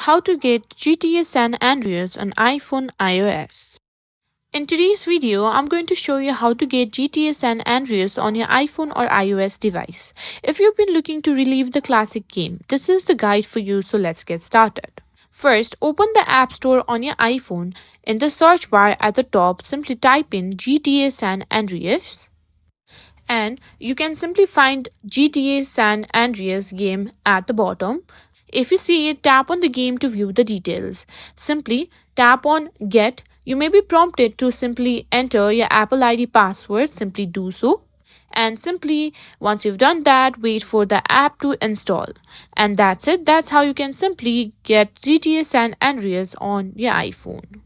how to get GTA San Andreas on iPhone iOS. In today's video, I'm going to show you how to get GTA San Andreas on your iPhone or iOS device. If you've been looking to relive the classic game, this is the guide for you, so let's get started. First, open the App Store on your iPhone. In the search bar at the top, simply type in GTA San Andreas. And you can simply find GTA San Andreas game at the bottom. If you see it, tap on the game to view the details. Simply tap on Get. You may be prompted to simply enter your Apple ID password. Simply do so. And simply, once you've done that, wait for the app to install. And that's it. That's how you can simply get GTA San Andreas on your iPhone.